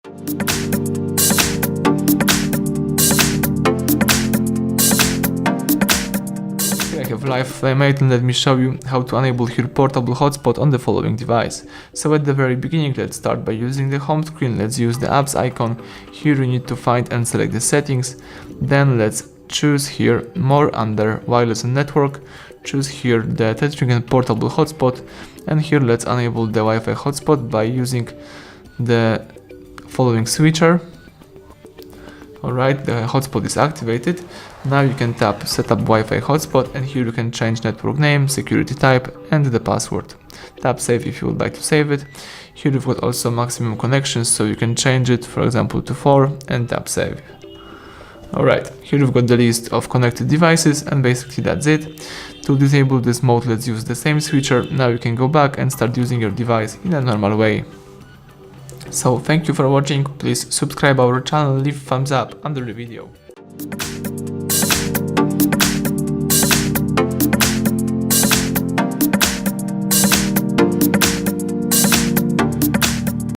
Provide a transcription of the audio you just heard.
Here I have LYF Flame, and let me show you how to enable your portable hotspot on the following device. So at the very beginning, let's start by using the home screen. Let's use the apps icon. Here you need to find and select the settings. Then let's choose here more under wireless and network. Choose here the touchscreen and portable hotspot, and here let's enable the Wi-Fi hotspot by using the following switcher. Alright, the hotspot is activated. Now you can tap setup Wi-Fi hotspot, and here you can change network name, security type and the password. Tap save if you would like to save it. Here you've got also maximum connections, so you can change it, for example, to 4 and tap save. Alright, here you've got the list of connected devices, and basically that's it. To disable this mode, let's use the same switcher. Now you can go back and start using your device in a normal way. So thank you for watching. Please subscribe our channel, leave thumbs up under the video.